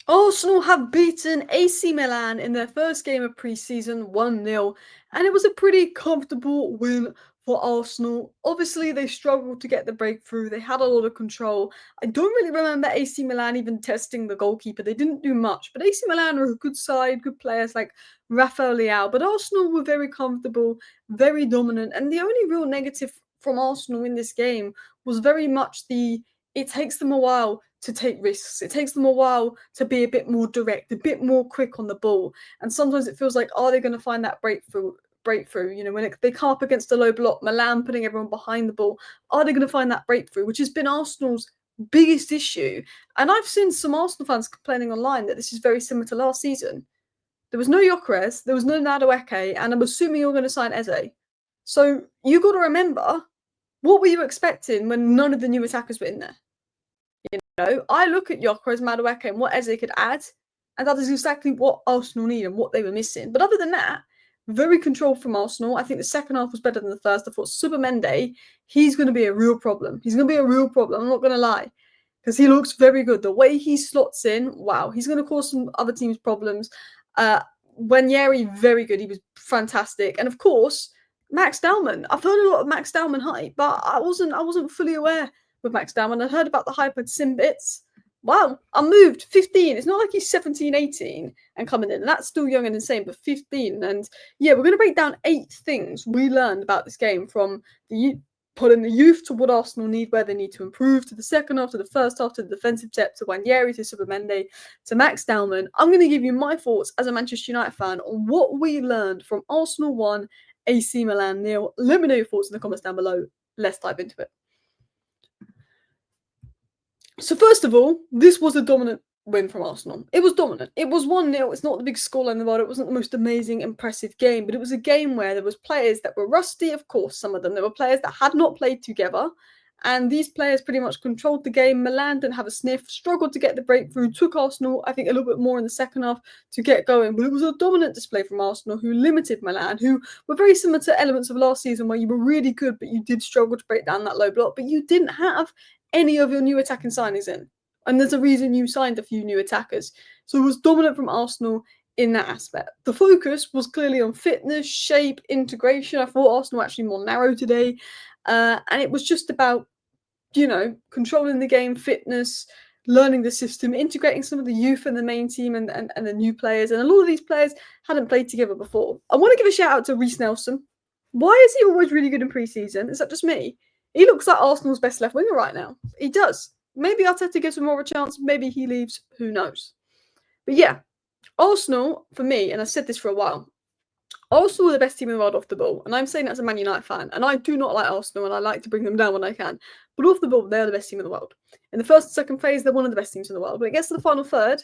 Arsenal have beaten AC Milan in their first game of pre-season 1-0, and it was a pretty comfortable win for Arsenal. Obviously, they struggled to get the breakthrough. They had a lot of control. I don't really remember AC Milan even testing the goalkeeper. They didn't do much, but AC Milan are a good side, good players like Rafael Leao. But Arsenal were very comfortable, very dominant, and the only real negative from Arsenal in this game was very much it takes them a while to take risks. It takes them a while to be a bit more direct, a bit more quick on the ball. And sometimes it feels like, are they going to find that breakthrough? When they come up against a low block, Milan putting everyone behind the ball, are they going to find that breakthrough? Which has been Arsenal's biggest issue. And I've seen some Arsenal fans complaining online that this is very similar to last season. There was no Gyökeres, there was no Madueke, and I'm assuming you're going to sign Eze. So you got to remember, what were you expecting when none of the new attackers were in there? I look at Gyökeres, Madueke, and what Eze could add, and that is exactly what Arsenal need and what they were missing. But other than that, very controlled from Arsenal. I think the second half was better than the first. I thought Zubimendi, he's going to be a real problem. He's going to be a real problem. I'm not going to lie, because he looks very good. The way he slots in, wow, he's going to cause some other teams problems. Wanieri, very good. He was fantastic, and of course, Max Dowman. I've heard a lot of Max Dowman hype, but I wasn't fully aware with Max Dowman. I heard about the hype at Sim Bits. Wow, I'm moved. 15. It's not like he's 17, 18 and coming in. And that's still young and insane, but 15. And yeah, we're going to break down 8 things we learned about this game from putting the youth to what Arsenal need, where they need to improve, to the second half, to the first half, to the defensive depth, to Wanieri, to Zubimendi, to Max Dowman. I'm going to give you my thoughts as a Manchester United fan on what we learned from Arsenal 1, AC Milan 0. Let me know your thoughts in the comments down below. Let's dive into it. So first of all, this was a dominant win from Arsenal. It was dominant. It was 1-0. It's not the big scoreline in the world. It wasn't the most amazing, impressive game, but it was a game where there was players that were rusty, of course, some of them. There were players that had not played together, and these players pretty much controlled the game. Milan didn't have a sniff, struggled to get the breakthrough, took Arsenal, I think, a little bit more in the second half to get going, but it was a dominant display from Arsenal, who limited Milan, who were very similar to elements of last season where you were really good, but you did struggle to break down that low block, but you didn't have any of your new attacking signings in. And there's a reason you signed a few new attackers. So it was dominant from Arsenal in that aspect. The focus was clearly on fitness, shape, integration. I thought Arsenal were actually more narrow today. And it was just about, controlling the game, fitness, learning the system, integrating some of the youth in the main team and the new players. And a lot of these players hadn't played together before. I want to give a shout out to Reece Nelson. Why is he always really good in pre-season? Is that just me? He looks like Arsenal's best left winger right now. He does. Maybe Arteta gives him more of a chance. Maybe he leaves. Who knows? But yeah, Arsenal, for me, and I've said this for a while, Arsenal are the best team in the world off the ball. And I'm saying that as a Man United fan. And I do not like Arsenal, and I like to bring them down when I can. But off the ball, they're the best team in the world. In the first and second phase, they're one of the best teams in the world. When it gets to the final third,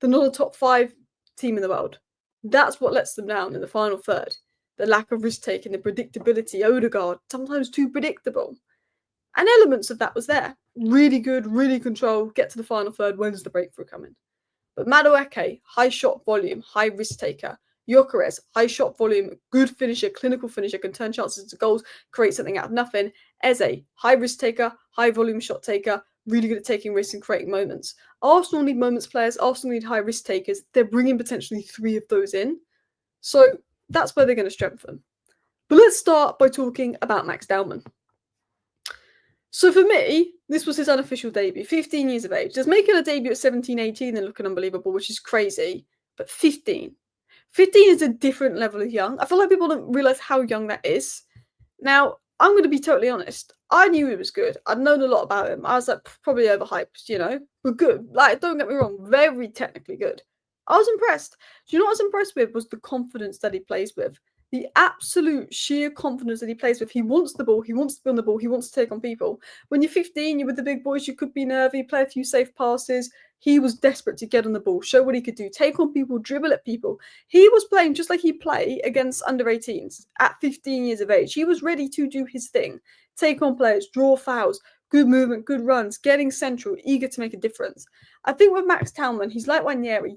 they're not a top 5 team in the world. That's what lets them down in the final third. The lack of risk-taking, the predictability, Odegaard, sometimes too predictable. And elements of that was there. Really good, really controlled, get to the final third, when does the breakthrough come in? But Madueke, high shot volume, high risk taker. Gyökeres, high shot volume, good finisher, clinical finisher, can turn chances into goals, create something out of nothing. Eze, high risk taker, high volume shot taker, really good at taking risks and creating moments. Arsenal need moments players, Arsenal need high risk takers. They're bringing potentially 3 of those in. So that's where they're going to strengthen. But let's start by talking about Max Dowman. So for me, this was his unofficial debut, 15 years of age. Just making a debut at 17, 18 and looking unbelievable, which is crazy. But 15. 15 is a different level of young. I feel like people don't realise how young that is. Now, I'm going to be totally honest. I knew he was good. I'd known a lot about him. I was like, probably overhyped, but good. Like, don't get me wrong, very technically good. I was impressed. Do you know what I was impressed with was the confidence that he plays with. The absolute sheer confidence that he plays with. He wants the ball. He wants to be on the ball. He wants to take on people. When you're 15, you're with the big boys. You could be nervy, play a few safe passes. He was desperate to get on the ball, show what he could do, take on people, dribble at people. He was playing just like he'd play against under-18s at 15 years of age. He was ready to do his thing, take on players, draw fouls, good movement, good runs, getting central, eager to make a difference. I think with Max Dowman, he's like Wanieri.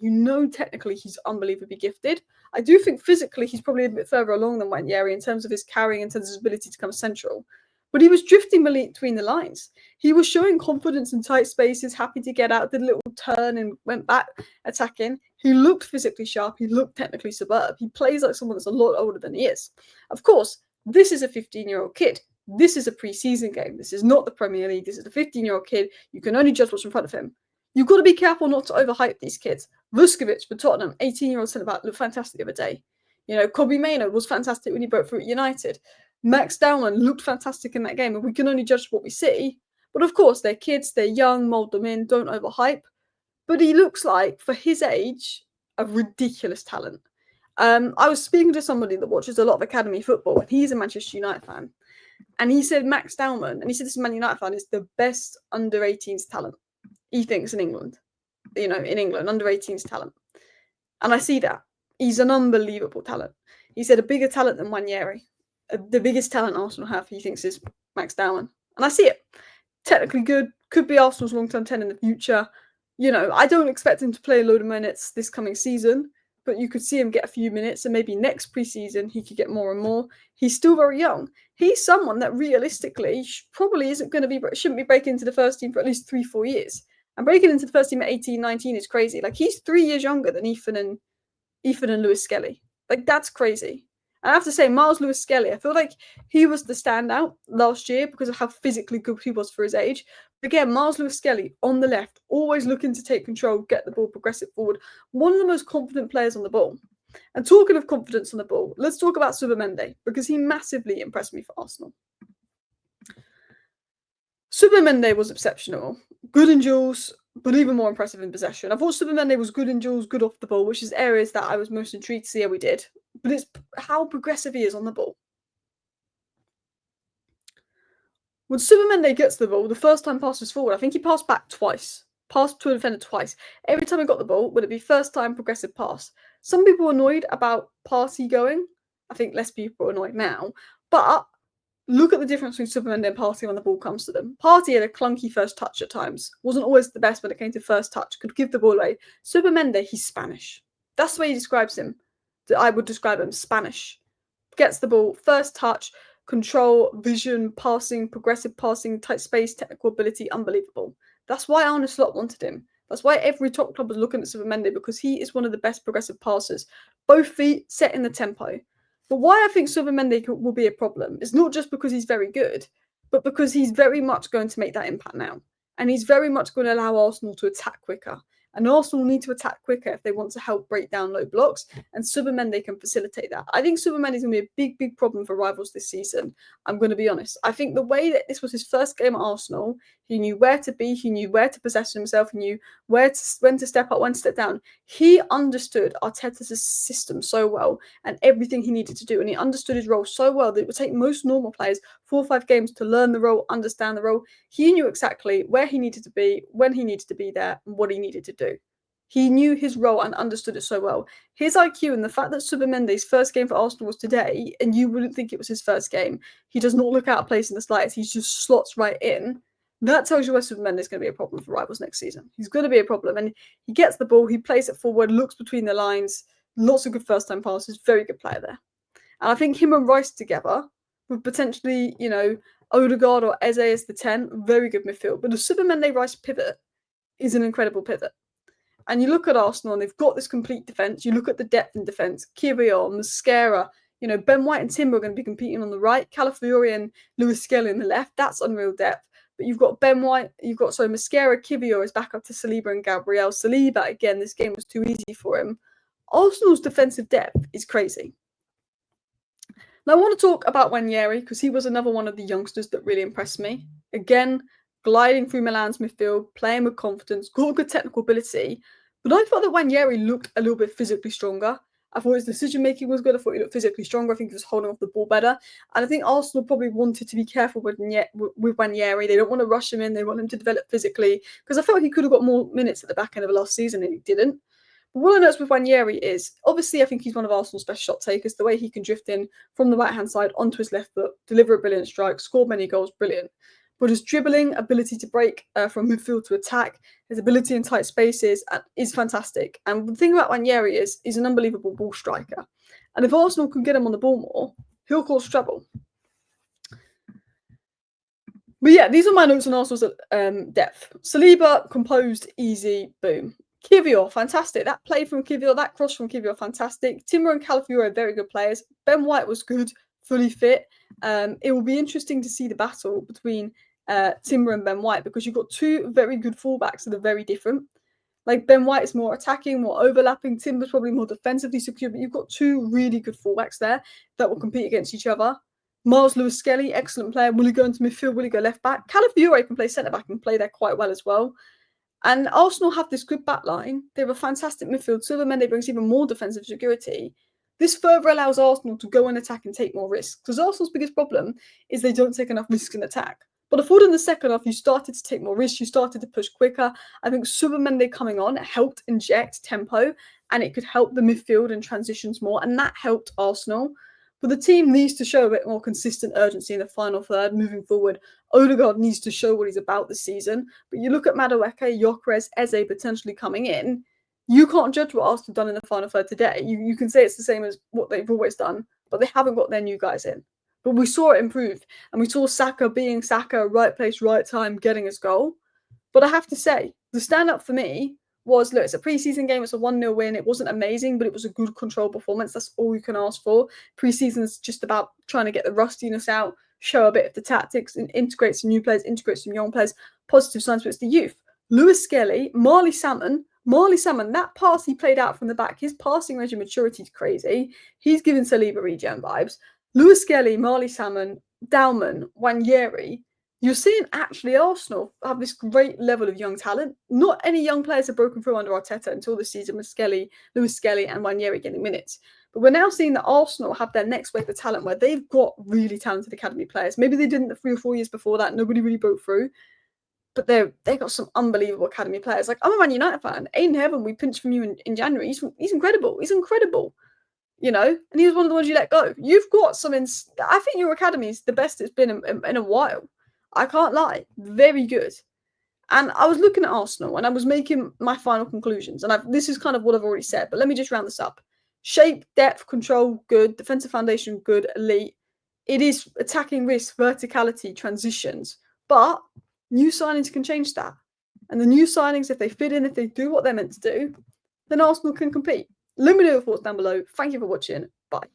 Technically he's unbelievably gifted. I do think physically he's probably a bit further along than Wanieri in terms of his carrying, in terms of his ability to come central. but he was drifting between the lines. He was showing confidence in tight spaces, happy to get out, did a little turn and went back attacking. He looked physically sharp. He looked technically superb. He plays like someone that's a lot older than he is. Of course, this is a 15-year-old kid. This is a pre-season game. This is not the Premier League. This is a 15-year-old kid. You can only judge what's in front of him. You've got to be careful not to overhype these kids. Vuskovic for Tottenham, 18-year-old centre-back, looked fantastic the other day. Kobe Mainoo was fantastic when he broke through at United. Max Dowman looked fantastic in that game, and we can only judge what we see. But of course, they're kids, they're young, mould them in, don't overhype. But he looks like, for his age, a ridiculous talent. I was speaking to somebody that watches a lot of academy football, and he's a Manchester United fan. And he said Max Dowman, and he said this Man United fan, is the best under-18s talent, he thinks, in England. In England, under-18s talent. And I see that. He's an unbelievable talent. He said a bigger talent than Wanieri. The biggest talent Arsenal have, he thinks, is Max Dowman. And I see it. Technically good. Could be Arsenal's long-term 10 in the future. I don't expect him to play a load of minutes this coming season, but you could see him get a few minutes, and maybe next pre-season he could get more and more. He's still very young. He's someone that realistically probably shouldn't be breaking into the first team for at least 3-4 years. And breaking into the first team at 18, 19 is crazy. Like, he's 3 years younger than Ethan and Lewis Skelly. Like, that's crazy. And I have to say, Miles Lewis Skelly, I feel like he was the standout last year because of how physically good he was for his age. But again, Miles Lewis Skelly on the left, always looking to take control, get the ball progressive forward. One of the most confident players on the ball. And talking of confidence on the ball, let's talk about Zubimendi, because he massively impressed me for Arsenal. Zubimendi was exceptional. Good in duels, but even more impressive in possession. I thought Zubimendi was good in duels, good off the ball, which is areas that I was most intrigued to see how we did. But it's how progressive he is on the ball. When Zubimendi gets the ball, the first time passes forward, I think he passed back twice. Passed to a defender twice. Every time he got the ball, would it be first time progressive pass? Some people are annoyed about Partey going. I think less people are annoyed now. But look at the difference between Zubimendi and Partey when the ball comes to them. Partey had a clunky first touch at times. Wasn't always the best when it came to first touch. Could give the ball away. Zubimendi, he's Spanish. That's the way he describes him. I would describe him Spanish. Gets the ball, first touch, control, vision, passing, progressive passing, tight space, technical ability, unbelievable. That's why Arne Slot wanted him. That's why every top club was looking at Zubimendi, because he is one of the best progressive passers. Both feet setting the tempo. But why I think Zubimendi will be a problem is not just because he's very good, but because he's very much going to make that impact now. And he's very much going to allow Arsenal to attack quicker. And Arsenal need to attack quicker if they want to help break down low blocks, and Zubimendi can facilitate that. I think Zubimendi is going to be a big, big problem for rivals this season. I'm going to be honest. I think the way that this was his first game at Arsenal, he knew where to be, he knew where to possession himself, he knew when to step up, when to step down. He understood Arteta's system so well and everything he needed to do, and he understood his role so well that it would take most normal players 4 or 5 games to learn the role, understand the role. He knew exactly where he needed to be, when he needed to be there, and what he needed to do. He knew his role and understood it so well. His IQ and the fact that Zubimendi's first game for Arsenal was today, and you wouldn't think it was his first game, he does not look out of place in the slightest. He just slots right in. That tells you where Zubimendi is going to be a problem for rivals next season. He's going to be a problem. And he gets the ball, he plays it forward, looks between the lines, lots of good first-time passes, very good player there. And I think him and Rice together, with potentially, Odegaard or Eze as the 10, very good midfield. But the Zubimendi-Rice pivot is an incredible pivot. And you look at Arsenal and they've got this complete defence. You look at the depth in defence. Kiwior, Mascara, Ben White and Timber are going to be competing on the right. Calafiori and Lewis Skelly on the left. That's unreal depth. But you've got Ben White, Mascara, Kiwior is back up to Saliba and Gabriel. Saliba, again, this game was too easy for him. Arsenal's defensive depth is crazy. Now I want to talk about Wanieri, because he was another one of the youngsters that really impressed me. Again, gliding through Milan's midfield, playing with confidence, got good technical ability. But I thought that Wanieri looked a little bit physically stronger. I thought his decision-making was good. I thought he looked physically stronger. I think he was holding off the ball better. And I think Arsenal probably wanted to be careful with Wanieri. They don't want to rush him in. They want him to develop physically. Because I felt he could have got more minutes at the back end of last season, and he didn't. But what I noticed with Wanieri is, obviously, I think he's one of Arsenal's best shot takers. The way he can drift in from the right-hand side onto his left foot, deliver a brilliant strike, score many goals, brilliant. But his dribbling, ability to break from midfield to attack, his ability in tight spaces is fantastic. And the thing about Wanieri is he's an unbelievable ball striker. And if Arsenal can get him on the ball more, he'll cause trouble. But yeah, these are my notes on Arsenal's depth. Saliba, composed, easy, boom. Kivior, fantastic. That play from Kivior, that cross from Kivior, fantastic. Timber and Calafiore are very good players. Ben White was good, fully fit. It will be interesting to see the battle between Timber and Ben White because you've got two very good fullbacks that are very different. Like Ben White is more attacking, more overlapping. Timber's probably more defensively secure, but you've got two really good fullbacks there that will compete against each other. Miles Lewis-Skelly, excellent player. Will he go into midfield? Will he go left back? Calafiore can play centre back and play there quite well as well. And Arsenal have this good back line. They have a fantastic midfield. Zubimendi brings even more defensive security. This further allows Arsenal to go and attack and take more risks. Because Arsenal's biggest problem is they don't take enough risks in attack. But I thought in the second half, you started to take more risks. You started to push quicker. I think Zubimendi coming on helped inject tempo and it could help the midfield and transitions more. And that helped Arsenal. But the team needs to show a bit more consistent urgency in the final third moving forward. Odegaard needs to show what he's about this season. But you look at Madueke, Gyökeres, Eze potentially coming in. You can't judge what Arsenal have done in the final third today. You can say it's the same as what they've always done, but they haven't got their new guys in. But we saw it improve. And we saw Saka being Saka, right place, right time, getting his goal. But I have to say, the stand-up for me was, look, it's a preseason game, it's a 1-0 win. It wasn't amazing, but it was a good control performance. That's all you can ask for. Preseason's just about trying to get the rustiness out, show a bit of the tactics, and integrate some new players, integrate some young players. Positive signs, but it's the youth. Lewis-Skelly, Marley Salmon, that pass he played out from the back, his passing range and maturity is crazy. He's giving Saliba regen vibes. Lewis-Skelly, Marley Salmon, Dowman, Wanieri. You're seeing actually Arsenal have this great level of young talent. Not any young players have broken through under Arteta until this season with Lewis-Skelly and Wanieri getting minutes. But we're now seeing that Arsenal have their next wave of talent where they've got really talented academy players. Maybe they didn't the 3 or 4 years before that. Nobody really broke through. But they've got some unbelievable academy players. Like, I'm a Man United fan. Aiden Heaven, we pinched from you in January. He's incredible. He's incredible. You know, and he was one of the ones you let go. You've got some. I think your academy is the best it's been in a while. I can't lie. Very good. And I was looking at Arsenal and I was making my final conclusions. And this is kind of what I've already said, but let me just round this up. Shape, depth, control, good. Defensive foundation, good. Elite. It is attacking risk, verticality, transitions. But new signings can change that. And the new signings, if they fit in, if they do what they're meant to do, then Arsenal can compete. Let me know your thoughts down below. Thank you for watching. Bye.